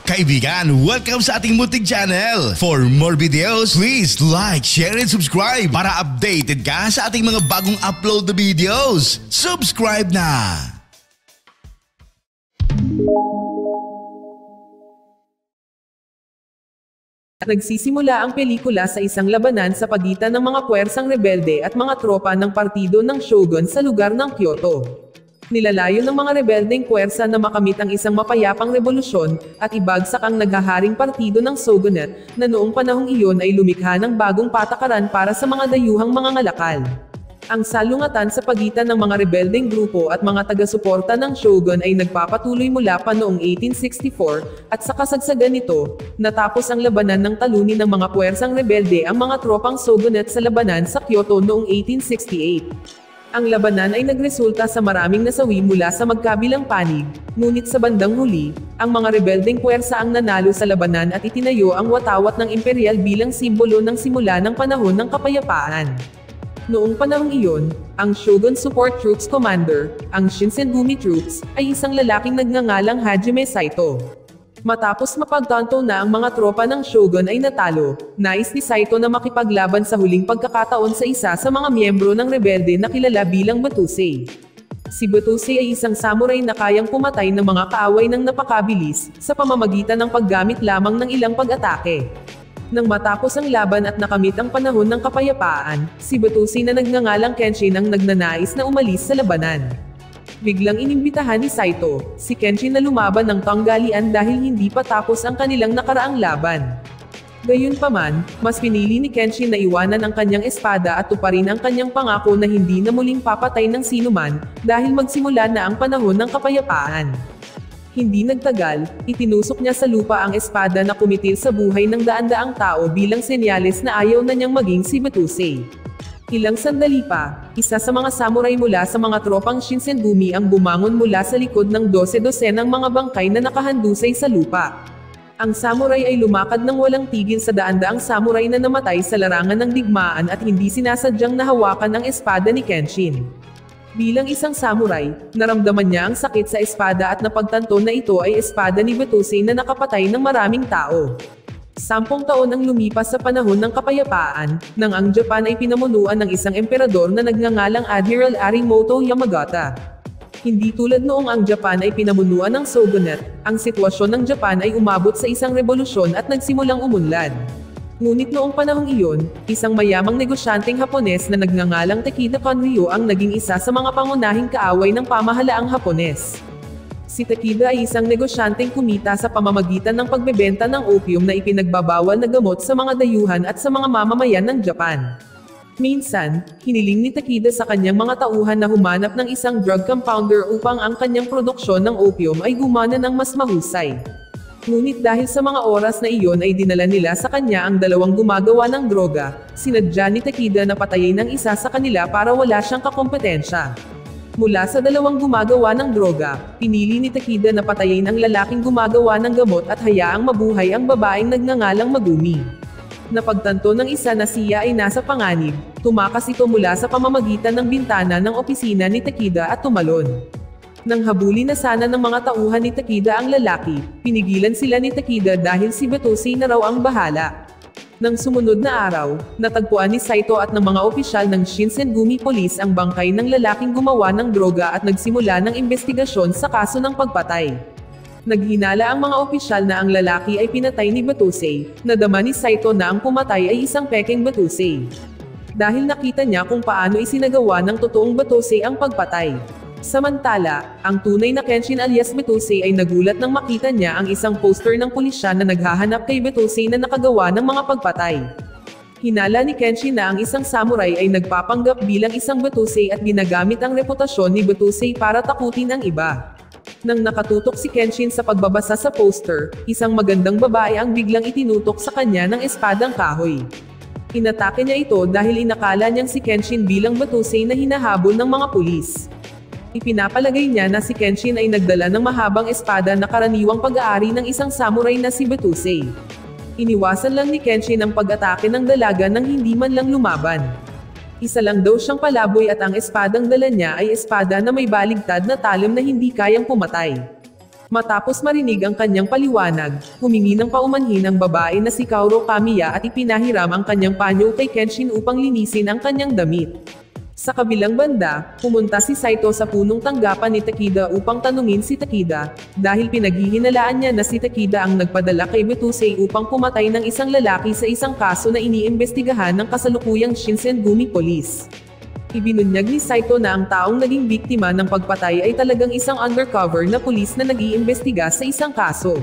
Kaibigan, welcome sa ating munting channel. For more videos, please like, share, and subscribe para updated ka sa ating mga bagong upload na videos. Subscribe na! Nagsisimula ang pelikula sa isang labanan sa pagitan ng mga puwersang rebelde at mga tropa ng partido ng Shogun sa lugar ng Kyoto. Nilalayo ng mga rebeldeng puwersa na makamit ang isang mapayapang revolusyon at ibagsak ang naghaharing partido ng Shogunate na noong panahong iyon ay lumikha ng bagong patakaran para sa mga dayuhang mga ngalakal. Ang salungatan sa pagitan ng mga rebeldeng grupo at mga taga-suporta ng Shogun ay nagpapatuloy mula pa noong 1864, at sa kasagsagan nito, natapos ang labanan ng talunin ng mga puwersang rebelde ang mga tropang Shogunate sa labanan sa Kyoto noong 1868. Ang labanan ay nagresulta sa maraming nasawi mula sa magkabilang panig, ngunit sa bandang huli, ang mga rebeldeng puwersa ang nanalo sa labanan at itinayo ang watawat ng imperial bilang simbolo ng simula ng panahon ng kapayapaan. Noong panahong iyon, ang Shogun Support Troops Commander, ang Shinsengumi Troops, ay isang lalaking nagngangalang Hajime Saito. Matapos mapagtanto na ang mga tropa ng Shogun ay natalo, nais ni Saito na makipaglaban sa huling pagkakataon sa isa sa mga miyembro ng rebelde na kilala bilang Batusei. Si Batusei ay isang samurai na kayang pumatay ng mga kaaway ng napakabilis, sa pamamagitan ng paggamit lamang ng ilang pag-atake. Nang matapos ang laban at nakamit ang panahon ng kapayapaan, si Batusei na nagngangalang Kenshin ang nagnanais na umalis sa labanan. Biglang inimbitahan ni Saito, si Kenshin na lumaban ng tanggalian dahil hindi pa tapos ang kanilang nakaraang laban. Gayunpaman, mas pinili ni Kenshin na iwanan ang kanyang espada at tuparin ang kanyang pangako na hindi na muling papatay ng sinuman, dahil magsimula na ang panahon ng kapayapaan. Hindi nagtagal, itinusok niya sa lupa ang espada na kumitil sa buhay ng daan-daang tao bilang senyales na ayaw na niyang maging si Batusei. Ilang sandali pa, isa sa mga samurai mula sa mga tropang Shinsengumi ang bumangon mula sa likod ng 12-dosenang mga bangkay na nakahandusay sa lupa. Ang samurai ay lumakad ng walang tigil sa daan-daang samurai na namatay sa larangan ng digmaan at hindi sinasadyang nahawakan ang espada ni Kenshin. Bilang isang samurai, naramdaman niya ang sakit sa espada at napagtanto na ito ay espada ni Batusei na nakapatay ng maraming tao. 10 taon ang lumipas sa panahon ng kapayapaan, nang ang Japan ay pinamunuan ng isang emperador na nagngangalang Admiral Arimoto Yamagata. Hindi tulad noong ang Japan ay pinamunuan ng Shogunate, ang sitwasyon ng Japan ay umabot sa isang revolusyon at nagsimulang umunlad. Ngunit noong panahong iyon, isang mayamang negosyanteng Hapones na nagngangalang Takeda Konryo ang naging isa sa mga pangunahing kaaway ng pamahalaang Hapones. Si Takeda ay isang negosyanteng kumita sa pamamagitan ng pagbebenta ng opium na ipinagbabawal na gamot sa mga dayuhan at sa mga mamamayan ng Japan. Minsan, hiniling ni Takeda sa kanyang mga tauhan na humanap ng isang drug compounder upang ang kanyang produksyon ng opium ay gumana ng mas mahusay. Ngunit dahil sa mga oras na iyon ay dinala nila sa kanya ang dalawang gumagawa ng droga, sinadya ni Takeda na patayin ang isa sa kanila para wala siyang kakompetensya. Mula sa dalawang gumagawa ng droga, pinili ni Takeda na patayin ang lalaking gumagawa ng gamot at hayaang mabuhay ang babaeng nagngangalang Megumi. Napagtanto ng isa na siya ay nasa panganib, tumakas ito mula sa pamamagitan ng bintana ng opisina ni Takeda at tumalon. Nang habulin na sana ng mga tauhan ni Takeda ang lalaki, pinigilan sila ni Takeda dahil si Batusei na raw ang bahala. Nang sumunod na araw, natagpuan ni Saito at ng mga opisyal ng Shinsengumi Police ang bangkay ng lalaking gumawa ng droga at nagsimula ng investigasyon sa kaso ng pagpatay. Naghinala ang mga opisyal na ang lalaki ay pinatay ni Batusei, nadama ni Saito na ang pumatay ay isang pekeng Batusei. Dahil nakita niya kung paano isinagawa ng totoong Batusei ang pagpatay. Samantala, ang tunay na Kenshin alias Batusei ay nagulat nang makita niya ang isang poster ng pulisya na naghahanap kay Batusei na nakagawa ng mga pagpatay. Hinala ni Kenshin na ang isang samurai ay nagpapanggap bilang isang Batusei at ginagamit ang reputasyon ni Batusei para takutin ang iba. Nang nakatutok si Kenshin sa pagbabasa sa poster, isang magandang babae ang biglang itinutok sa kanya ng espadang kahoy. Inatake niya ito dahil inakala niyang si Kenshin bilang Batusei na hinahabol ng mga pulis. Ipinapalagay niya na si Kenshin ay nagdala ng mahabang espada na karaniwang pag-aari ng isang samurai na si Batusei. Iniwasan lang ni Kenshin ang pag-atake ng dalaga nang hindi man lang lumaban. Isa lang daw siyang palaboy at ang espadang dala niya ay espada na may baligtad na talim na hindi kayang pumatay. Matapos marinig ang kanyang paliwanag, humingi ng paumanhin ang babae na si Kaoru Kamiya at ipinahiram ang kanyang panyo kay Kenshin upang linisin ang kanyang damit. Sa kabilang banda, pumunta si Saito sa punong tanggapan ni Takeda upang tanungin si Takeda, dahil pinaghihinalaan niya na si Takeda ang nagpadala kay Betusei upang pumatay ng isang lalaki sa isang kaso na iniimbestigahan ng kasalukuyang Shinsengumi Police. Ibinunyag ni Saito na ang taong naging biktima ng pagpatay ay talagang isang undercover na pulis na nag-iimbestiga sa isang kaso.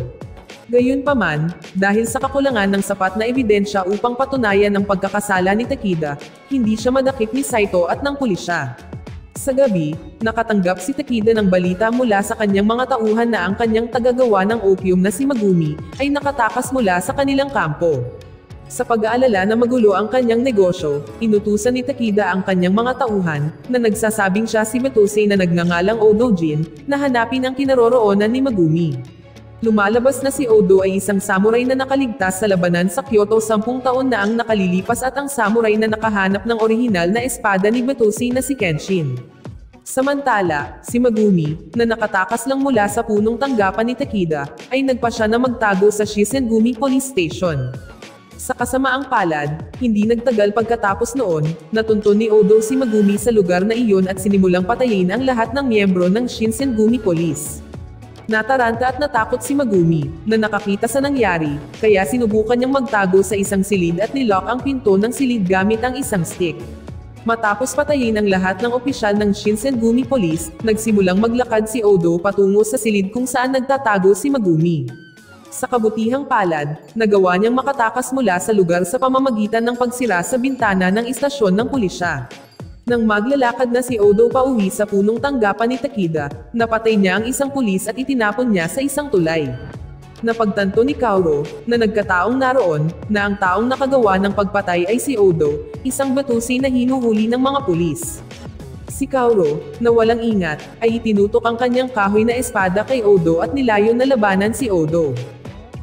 Gayunpaman, dahil sa kakulangan ng sapat na ebidensya upang patunayan ang pagkakasala ni Takeda, hindi siya madakip ni Saito at ng pulisya. Sa gabi, nakatanggap si Takeda ng balita mula sa kanyang mga tauhan na ang kanyang tagagawa ng opium na si Megumi ay nakatakas mula sa kanilang kampo. Sa pag-aalala na magulo ang kanyang negosyo, inutusan ni Takeda ang kanyang mga tauhan, na nagsasabing siya si Betusei na nagngangalang Odo Jin, na hanapin ang kinaroroonan ni Megumi. Lumalabas na si Odo ay isang samurai na nakaligtas sa labanan sa Kyoto 10 taon na ang nakalilipas at ang samurai na nakahanap ng orihinal na espada ni Betusei na si Kenshin. Samantala, si Megumi, na nakatakas lang mula sa punong tanggapan ni Takeda, ay nagpasya na magtago sa Shinsengumi Police Station. Sa kasamaang palad, hindi nagtagal pagkatapos noon, natuntun ni Odo si Megumi sa lugar na iyon at sinimulang patayin ang lahat ng miyembro ng Shinsengumi Police. Nataranta at natakot si Megumi, na nakakita sa nangyari, kaya sinubukan niyang magtago sa isang silid at nilock ang pinto ng silid gamit ang isang stick. Matapos patayin ang lahat ng opisyal ng Shinsengumi Police, nagsimulang maglakad si Odo patungo sa silid kung saan nagtatago si Megumi. Sa kabutihang palad, nagawa niyang makatakas mula sa lugar sa pamamagitan ng pagsira sa bintana ng istasyon ng pulisya. Nang maglalakad na si Odo pauwi sa punong tanggapan ni Takeda, napatay niya ang isang pulis at itinapon niya sa isang tulay. Napagtanto ni Kaoru, na nagkataong naroon, na ang taong nakagawa ng pagpatay ay si Odo, isang Betusei na hinuhuli ng mga pulis. Si Kaoru, na walang ingat, ay itinutok ang kanyang kahoy na espada kay Odo at nilayon na labanan si Odo.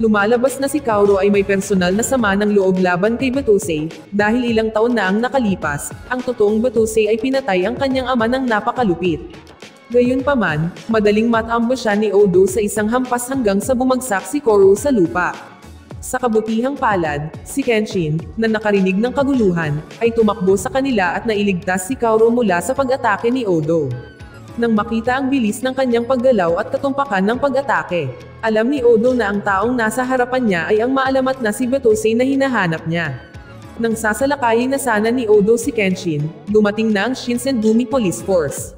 Lumalabas na si Kaoru ay may personal na sama ng loob laban kay Betusei, dahil ilang taon na ang nakalipas, ang totoong Betusei ay pinatay ang kanyang ama ng napakalupit. Gayunpaman, madaling matambusya ni Odo sa isang hampas hanggang sa bumagsak si Kaoru sa lupa. Sa kabutihang palad, si Kenshin, na nakarinig ng kaguluhan, ay tumakbo sa kanila at nailigtas si Kaoru mula sa pag-atake ni Odo. Nang makita ang bilis ng kanyang paggalaw at katumpakan ng pag-atake, alam ni Odo na ang taong nasa harapan niya ay ang maalamat na si Betusei na hinahanap niya. Nang sasalakayin na sana ni Odo si Kenshin, dumating na ang Shinsengumi Police Force.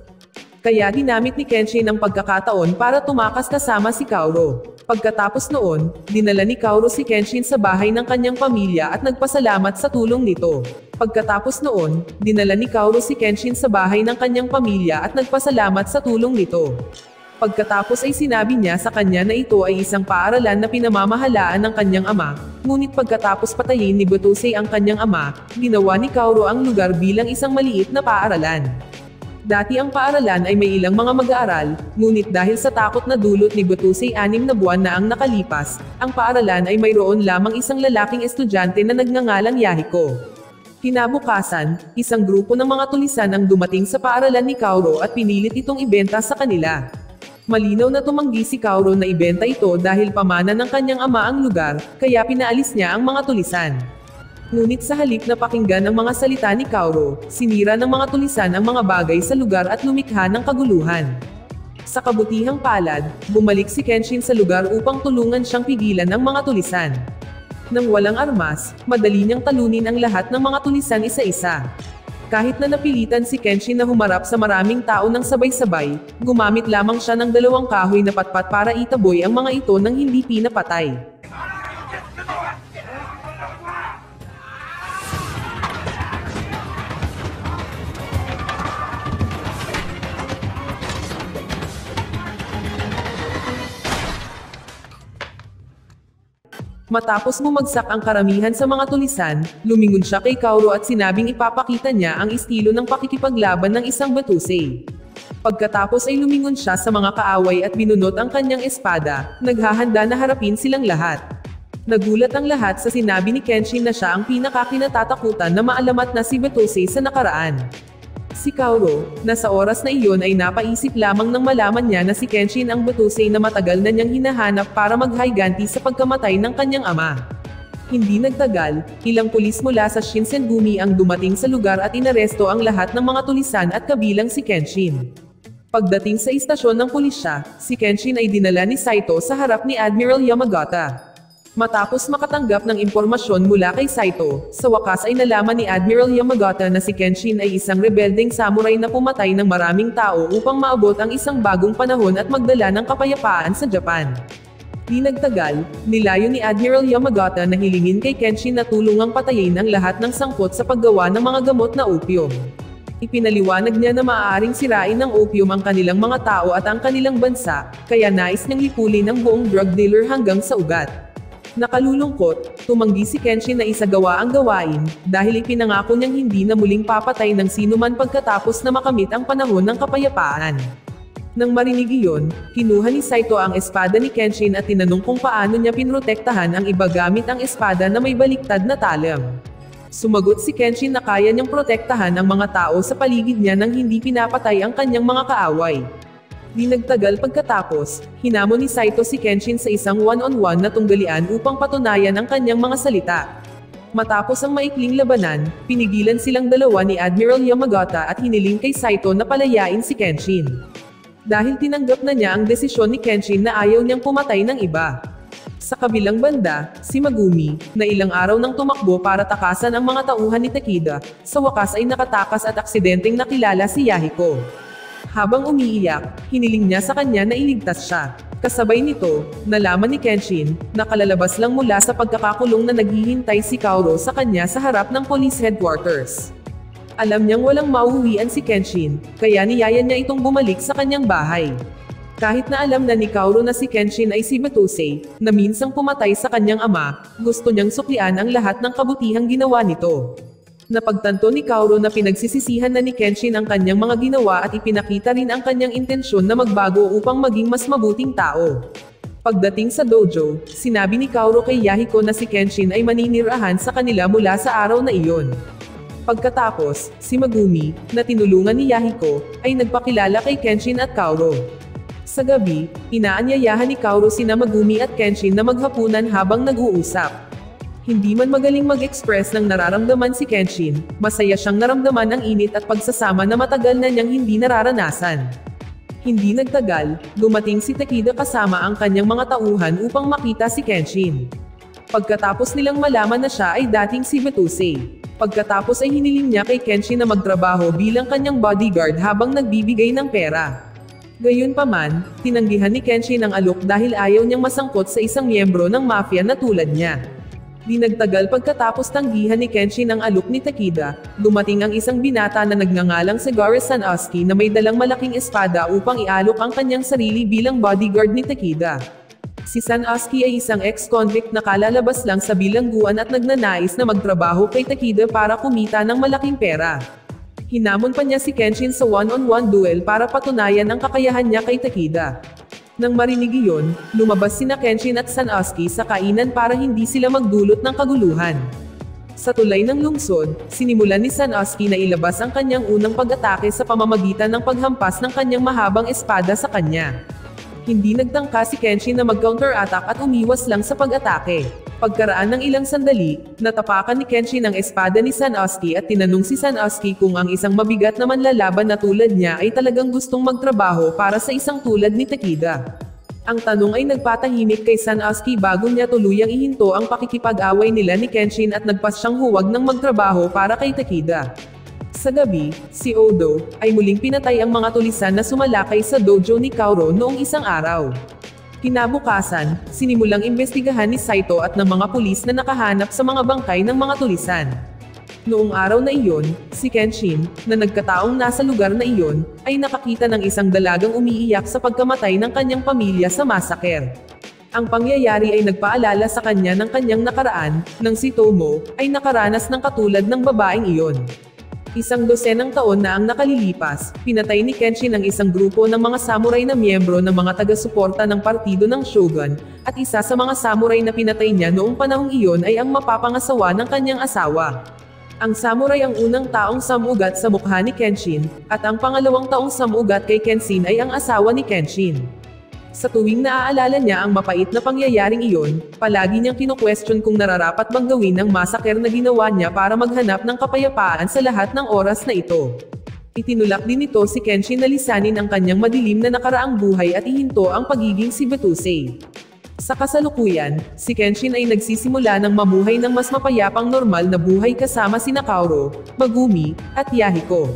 Kaya ginamit ni Kenshin ang pagkakataon para tumakas kasama si Kaoru. Pagkatapos noon, dinala ni Kaoru si Kenshin sa bahay ng kanyang pamilya at nagpasalamat sa tulong nito. Pagkatapos noon, dinala ni Kaoru si Kenshin sa bahay ng kanyang pamilya at nagpasalamat sa tulong nito. Pagkatapos ay sinabi niya sa kanya na ito ay isang paaralan na pinamamahalaan ng kanyang ama, ngunit pagkatapos patayin ni Betusei ang kanyang ama, ginawa ni Kaoru ang lugar bilang isang maliit na paaralan. Dati ang paaralan ay may ilang mga mag-aaral, ngunit dahil sa takot na dulot ni Betusei 6 na buwan na ang nakalipas, ang paaralan ay mayroon lamang isang lalaking estudyante na nagngangalang Yahiko. Kinabukasan, isang grupo ng mga tulisan ang dumating sa paaralan ni Kaoru at pinilit itong ibenta sa kanila. Malinaw na tumanggi si Kaoru na ibenta ito dahil pamana ng kanyang ama ang lugar, kaya pinaalis niya ang mga tulisan. Ngunit sa halip na pakinggan ang mga salita ni Kaoru, sinira ng mga tulisan ang mga bagay sa lugar at lumikha ng kaguluhan. Sa kabutihang palad, bumalik si Kenshin sa lugar upang tulungan siyang pigilan ang mga tulisan. Nang walang armas, madali niyang talunin ang lahat ng mga tulisan isa-isa. Kahit na napilitan si Kenshin na humarap sa maraming tao ng sabay-sabay, gumamit lamang siya ng 2 kahoy na patpat para itaboy ang mga ito nang hindi pinapatay. Matapos bumagsak ang karamihan sa mga tulisan, lumingon siya kay Kaoru at sinabing ipapakita niya ang estilo ng pakikipaglaban ng isang Betusei. Pagkatapos ay lumingon siya sa mga kaaway at binunot ang kanyang espada, naghahanda na harapin silang lahat. Nagulat ang lahat sa sinabi ni Kenshin na siya ang pinakakinatatakutan na maalamat na si Betusei sa nakaraan. Si Kaoru, na sa oras na iyon ay napaisip lamang nang malaman niya na si Kenshin ang Batusei na matagal na niyang hinahanap para maghiganti sa pagkamatay ng kanyang ama. Hindi nagtagal, ilang pulis mula sa Shinsengumi ang dumating sa lugar at inaresto ang lahat ng mga tulisan at kabilang si Kenshin. Pagdating sa istasyon ng pulisya, si Kenshin ay dinala ni Saito sa harap ni Admiral Yamagata. Matapos makatanggap ng impormasyon mula kay Saito, sa wakas ay nalaman ni Admiral Yamagata na si Kenshin ay isang rebeldeng samurai na pumatay ng maraming tao upang maabot ang isang bagong panahon at magdala ng kapayapaan sa Japan. Di nagtagal, nilayo ni Admiral Yamagata na hilingin kay Kenshin na tulungang patayin ang lahat ng sangkot sa paggawa ng mga gamot na opium. Ipinaliwanag niya na maaaring sirain ng opium ang kanilang mga tao at ang kanilang bansa, kaya nais niyang lipulin ang buong drug dealer hanggang sa ugat. Nakalulungkot, tumanggi si Kenshin na isagawa ang gawain, dahil ipinangako niyang hindi na muling papatay ng sinuman pagkatapos na makamit ang panahon ng kapayapaan. Nang marinig iyon, kinuha ni Saito ang espada ni Kenshin at tinanong kung paano niya pinrotektahan ang iba gamit ang espada na may baliktad na talam. Sumagot si Kenshin na kaya niyang protektahan ang mga tao sa paligid niya nang hindi pinapatay ang kanyang mga kaaway. Di nagtagal pagkatapos, hinamon ni Saito si Kenshin sa isang one-on-one na tunggalian upang patunayan ang kanyang mga salita. Matapos ang maikling labanan, pinigilan silang dalawa ni Admiral Yamagata at hiniling kay Saito na palayain si Kenshin. Dahil tinanggap na niya ang desisyon ni Kenshin na ayaw niyang pumatay ng iba. Sa kabilang banda, si Megumi, na ilang araw nang tumakbo para takasan ang mga tauhan ni Takeda, sa wakas ay nakatakas at aksidenteng nakilala si Yahiko. Habang umiiyak, hiniling niya sa kanya na iligtas siya. Kasabay nito, nalaman ni Kenshin, na kalalabas lang mula sa pagkakakulong na naghihintay si Kaoru sa kanya sa harap ng police headquarters. Alam niyang walang mauuwian si Kenshin, kaya niyaya niya itong bumalik sa kanyang bahay. Kahit na alam na ni Kaoru na si Kenshin ay si Batusei, na minsang pumatay sa kanyang ama, gusto niyang suklian ang lahat ng kabutihang ginawa nito. Napagtanto ni Kaoru na pinagsisisihan na ni Kenshin ang kanyang mga ginawa at ipinakita rin ang kanyang intensyon na magbago upang maging mas mabuting tao. Pagdating sa dojo, sinabi ni Kaoru kay Yahiko na si Kenshin ay maninirahan sa kanila mula sa araw na iyon. Pagkatapos, si Megumi, na tinulungan ni Yahiko, ay nagpakilala kay Kenshin at Kaoru. Sa gabi, inaanyayahan ni Kaoru sina Megumi at Kenshin na maghapunan habang nag-uusap. Hindi man magaling mag-express ng nararamdaman si Kenshin, masaya siyang naramdaman ang init at pagsasama na matagal na niyang hindi nararanasan. Hindi nagtagal, dumating si Takeda kasama ang kanyang mga tauhan upang makita si Kenshin. Pagkatapos nilang malaman na siya ay dating si Batusei. Pagkatapos ay hiniling niya kay Kenshin na magtrabaho bilang kanyang bodyguard habang nagbibigay ng pera. Gayunpaman, tinanggihan ni Kenshin ang alok dahil ayaw niyang masangkot sa isang miyembro ng mafia na tulad niya. Di nagtagal pagkatapos tanggihan ni Kenshin ang alok ni Takeda, dumating ang isang binata na nagngangalang si Gare Sanosuke na may dalang malaking espada upang ialok ang kanyang sarili bilang bodyguard ni Takeda. Si Sanosuke ay isang ex-convict na kalalabas lang sa bilangguan at nagnanais na magtrabaho kay Takeda para kumita ng malaking pera. Hinamon pa niya si Kenshin sa one-on-one duel para patunayan ang kakayahan niya kay Takeda. Nang marinig iyon, lumabas sina Kenshin at Sanosuke sa kainan para hindi sila magdulot ng kaguluhan. Sa tulay ng lungsod, sinimulan ni Sanosuke na ilabas ang kanyang unang pag-atake sa pamamagitan ng paghampas ng kanyang mahabang espada sa kanya. Hindi nagtangka si Kenshin na mag-counter-attack at umiwas lang sa pag-atake. Pagkaraan ng ilang sandali, natapakan ni Kenshin ang espada ni Sanosuke at tinanong si Sanosuke kung ang isang mabigat na manlalaban na tulad niya ay talagang gustong magtrabaho para sa isang tulad ni Takeda. Ang tanong ay nagpatahimik kay Sanosuke bago niya tuluyang ihinto ang pakikipag-away nila ni Kenshin at nagpas siyang huwag ng magtrabaho para kay Takeda. Sa gabi, si Odo ay muling pinatay ang mga tulisan na sumalakay sa dojo ni Kaoru noong isang araw. Kinabukasan, sinimulang imbestigahan ni Saito at ng mga pulis na nakahanap sa mga bangkay ng mga tulisan. Noong araw na iyon, si Kenshin, na nagkataong nasa lugar na iyon, ay nakakita ng isang dalagang umiiyak sa pagkamatay ng kanyang pamilya sa massacre. Ang pangyayari ay nagpaalala sa kanya ng kanyang nakaraan, nang si Tomo ay nakaranas ng katulad ng babaeng iyon. Isang dosenang taon na ang nakalilipas, pinatay ni Kenshin ang isang grupo ng mga samurai na miyembro ng mga taga-suporta ng partido ng Shogun, at isa sa mga samurai na pinatay niya noong panahong iyon ay ang mapapangasawa ng kanyang asawa. Ang samurai ang unang taong samugat sa mukha ni Kenshin, at ang pangalawang taong samugat kay Kenshin ay ang asawa ni Kenshin. Sa tuwing naaalala niya ang mapait na pangyayaring iyon, palagi niyang kino-question kung nararapat bang gawin ang massacre na ginawa niya para maghanap ng kapayapaan sa lahat ng oras na ito. Itinulak din nito si Kenshin na lisanin ang kanyang madilim na nakaraang buhay at ihinto ang pagiging si Batusei. Sa kasalukuyan, si Kenshin ay nagsisimula ng mamuhay ng mas mapayapang normal na buhay kasama sina Kaoru, Megumi, at Yahiko.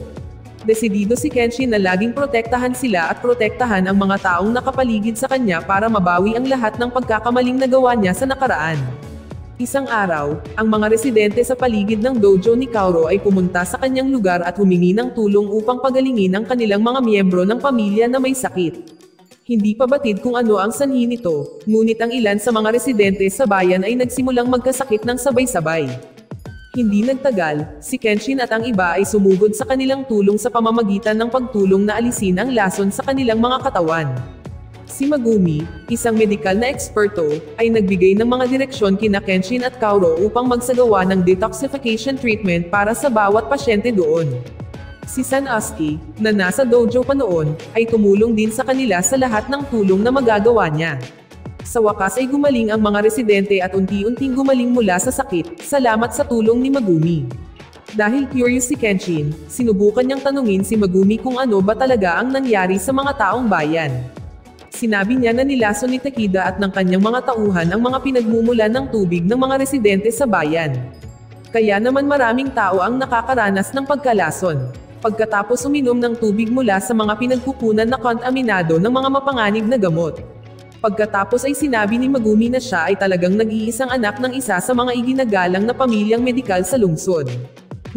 Desidido si Kenshin na laging protektahan sila at protektahan ang mga taong nakapaligid sa kanya para mabawi ang lahat ng pagkakamaling nagawa niya sa nakaraan. Isang araw, ang mga residente sa paligid ng dojo ni Kaoru ay pumunta sa kanyang lugar at humingi ng tulong upang pagalingin ang kanilang mga miyembro ng pamilya na may sakit. Hindi pa batid kung ano ang sanhi nito, ngunit ang ilan sa mga residente sa bayan ay nagsimulang magkasakit ng sabay-sabay. Hindi nagtagal, si Kenshin at ang iba ay sumugod sa kanilang tulong sa pamamagitan ng pagtulong na alisin ang lason sa kanilang mga katawan. Si Megumi, isang medikal na eksperto, ay nagbigay ng mga direksyon kina Kenshin at Kaoru upang magsagawa ng detoxification treatment para sa bawat pasyente doon. Si Sanosuke, na nasa dojo pa noon, ay tumulong din sa kanila sa lahat ng tulong na magagawa niya. Sa wakas ay gumaling ang mga residente at unti-unting gumaling mula sa sakit, salamat sa tulong ni Megumi. Dahil curious si Kenshin, sinubukan niyang tanungin si Megumi kung ano ba talaga ang nangyari sa mga taong bayan. Sinabi niya na nilason ni Takeda at ng kanyang mga tauhan ang mga pinagmumulan ng tubig ng mga residente sa bayan. Kaya naman maraming tao ang nakakaranas ng pagkalason. Pagkatapos uminom ng tubig mula sa mga pinagkukunan na kontaminado ng mga mapanganib na gamot. Pagkatapos ay sinabi ni Megumi na siya ay talagang nag-iisang anak ng isa sa mga iginagalang na pamilyang medikal sa lungsod.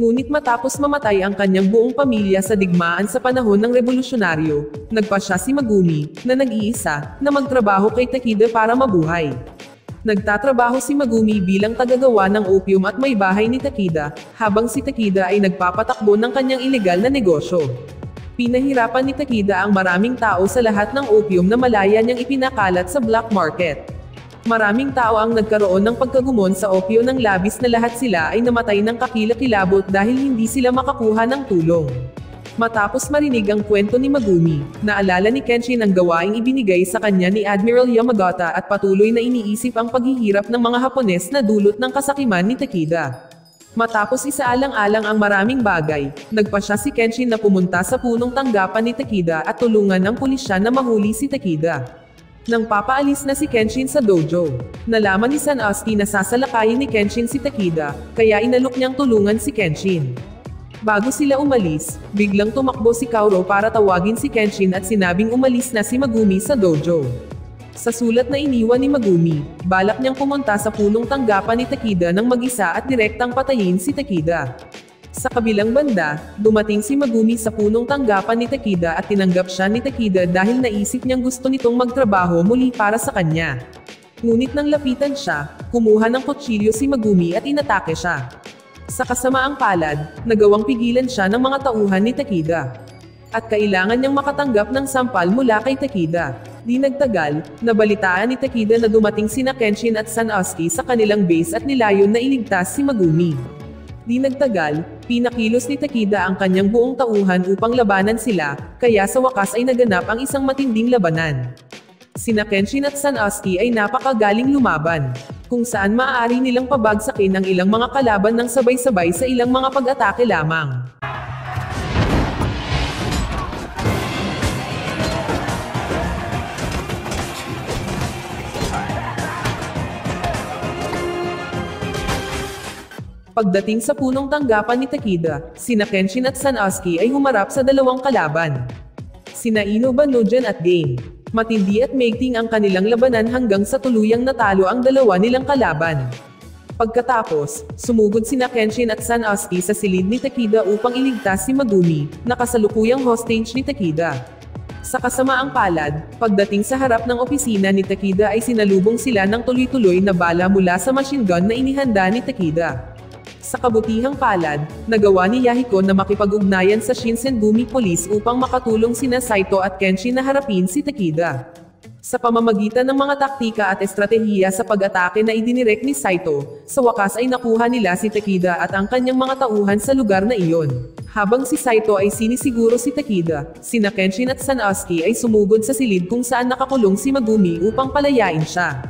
Ngunit matapos mamatay ang kanyang buong pamilya sa digmaan sa panahon ng revolusyonaryo, nagpasya si Megumi, na nag-iisa, na magtrabaho kay Takeda para mabuhay. Nagtatrabaho si Megumi bilang tagagawa ng opium at may bahay ni Takeda, habang si Takeda ay nagpapatakbo ng kanyang ilegal na negosyo. Pinahirapan ni Takeda ang maraming tao sa lahat ng opium na malaya niyang ipinakalat sa black market. Maraming tao ang nagkaroon ng pagkagumon sa opio ng labis na lahat sila ay namatay ng kakilakilabot dahil hindi sila makakuha ng tulong. Matapos marinig ang kwento ni Megumi, naalala ni Kenshin ang gawaing ibinigay sa kanya ni Admiral Yamagata at patuloy na iniisip ang paghihirap ng mga Hapones na dulot ng kasakiman ni Takeda. Matapos isaalang-alang ang maraming bagay, nagpasya si Kenshin na pumunta sa punong tanggapan ni Takeda at tulungan ng pulisya na mahuli si Takeda. Nang papaalis na si Kenshin sa dojo, nalaman ni Sanosuke na sasalakayin ni Kenshin si Takeda, kaya inalok niyang tulungan si Kenshin. Bago sila umalis, biglang tumakbo si Kaoru para tawagin si Kenshin at sinabing umalis na si Megumi sa dojo. Sa sulat na iniwan ni Megumi, balak niyang pumunta sa punong tanggapan ni Takeda ng mag-isa at direktang patayin si Takeda. Sa kabilang banda, dumating si Megumi sa punong tanggapan ni Takeda at tinanggap siya ni Takeda dahil naisip niyang gusto nitong magtrabaho muli para sa kanya. Ngunit nang lapitan siya, kumuha ng kutsilyo si Megumi at inatake siya. Sa kasamaang palad, nagawang pigilan siya ng mga tauhan ni Takeda. At kailangan niyang makatanggap ng sampal mula kay Takeda. Di nagtagal, nabalitaan ni Takeda na dumating sina Kenshin at Sanosuke sa kanilang base at nilayon na iligtas si Megumi. Di nagtagal, pinakilos ni Takeda ang kanyang buong tauhan upang labanan sila, kaya sa wakas ay naganap ang isang matinding labanan. Sina Kenshin at Sanosuke ay napakagaling lumaban, kung saan maaari nilang pabagsakin ang ilang mga kalaban ng sabay-sabay sa ilang mga pag-atake lamang. Pagdating sa punong tanggapan ni Takeda, sina Kenshin at Sanosuke ay humarap sa dalawang kalaban. Sina Ino Banujan at Gain. Matindi at maigting ang kanilang labanan hanggang sa tuluyang natalo ang dalawa nilang kalaban. Pagkatapos, sumugod sina Kenshin at Sanosuke sa silid ni Takeda upang iligtas si Megumi, na kasalukuyang hostage ni Takeda. Sa kasamaang palad, pagdating sa harap ng opisina ni Takeda ay sinalubong sila ng tuloy-tuloy na bala mula sa machine gun na inihanda ni Takeda. Sa kabutihang palad, nagawa ni Yahiko na makipag-ugnayan sa Shinsengumi Police upang makatulong sina Saito at Kenshin na harapin si Takeda. Sa pamamagitan ng mga taktika at estratehiya sa pag-atake na idinirek ni Saito, sa wakas ay nakuha nila si Takeda at ang kanyang mga tauhan sa lugar na iyon. Habang si Saito ay sinisiguro si Takeda, sina Kenshin at Sanosuke ay sumugod sa silid kung saan nakakulong si Megumi upang palayain siya.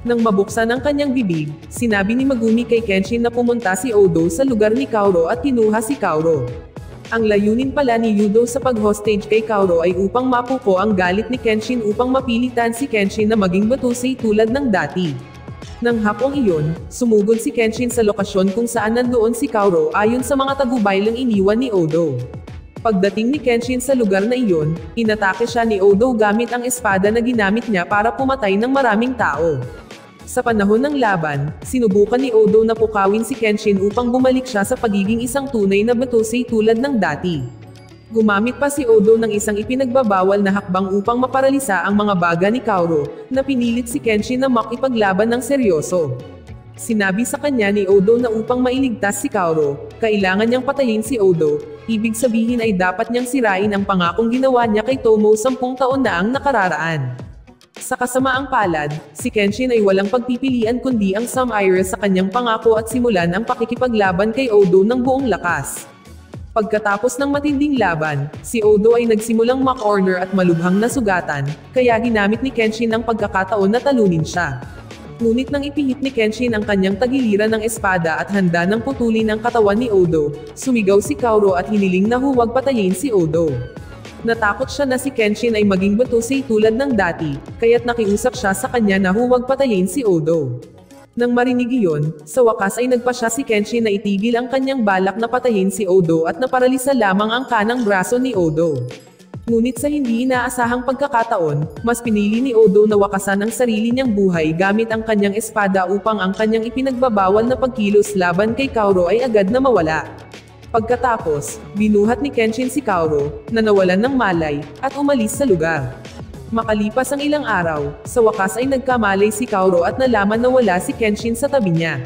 Nang mabuksan ang kanyang bibig, sinabi ni Megumi kay Kenshin na pumunta si Odo sa lugar ni Kaoru at kinuha si Kaoru. Ang layunin pala ni Yudo sa pag-hostage kay Kaoru ay upang mapuko ang galit ni Kenshin upang mapilitan si Kenshin na maging batusay tulad ng dati. Nang hapong iyon, sumugod si Kenshin sa lokasyon kung saan nandoon si Kaoru ayon sa mga tagubaylang iniwan ni Odo. Pagdating ni Kenshin sa lugar na iyon, inatake siya ni Odo gamit ang espada na ginamit niya para pumatay ng maraming tao. Sa panahon ng laban, sinubukan ni Odo na pukawin si Kenshin upang bumalik siya sa pagiging isang tunay na batusay tulad ng dati. Gumamit pa si Odo ng isang ipinagbabawal na hakbang upang maparalisa ang mga baga ni Kaoru, na pinilit si Kenshin na makipaglaban ng seryoso. Sinabi sa kanya ni Odo na upang mailigtas si Kaoru, kailangan niyang patayin si Odo, ibig sabihin ay dapat niyang sirain ang pangakong ginawa niya kay Tomo 10 taon na ang nakararaan. Sa kasamaang palad, si Kenshin ay walang pagpipilian kundi ang sumire sa kanyang pangako at simulan ang pakikipaglaban kay Odo ng buong lakas. Pagkatapos ng matinding laban, si Odo ay nagsimulang ma-corner at malubhang nasugatan, kaya ginamit ni Kenshin ang pagkakataon na talunin siya. Ngunit nang ipihit ni Kenshin ang kanyang tagiliran ng espada at handa ng putulin ang katawan ni Odo, sumigaw si Kaoru at hiniling na huwag patayin si Odo. Natakot siya na si Kenshin ay maging batusay tulad ng dati, kaya't nakiusap siya sa kanya na huwag patayin si Odo. Nang marinig iyon, sa wakas ay nagpasya si Kenshin na itigil ang kanyang balak na patayin si Odo at naparalisa lamang ang kanang braso ni Odo. Ngunit sa hindi inaasahang pagkakataon, mas pinili ni Odo na wakasan ang sarili niyang buhay gamit ang kanyang espada upang ang kanyang ipinagbabawal na pagkilos laban kay Kaoru ay agad na mawala. Pagkatapos, binuhat ni Kenshin si Kaoru, na nawalan ng malay, at umalis sa lugar. Makalipas ang ilang araw, sa wakas ay nagkamalay si Kaoru at nalaman na wala si Kenshin sa tabi niya.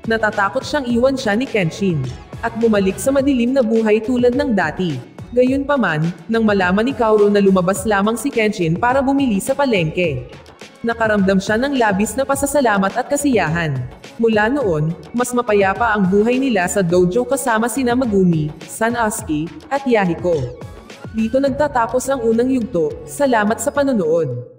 Natatakot siyang iwan siya ni Kenshin, at bumalik sa madilim na buhay tulad ng dati. Gayunpaman, nang malaman ni Kaoru na lumabas lamang si Kenshin para bumili sa palengke, nakaramdam siya ng labis na pasasalamat at kasiyahan. Mula noon, mas mapayapa ang buhay nila sa dojo kasama sina Megumi, Sanosuke, at Yahiko. Dito nagtatapos ang unang yugto. Salamat sa panonood.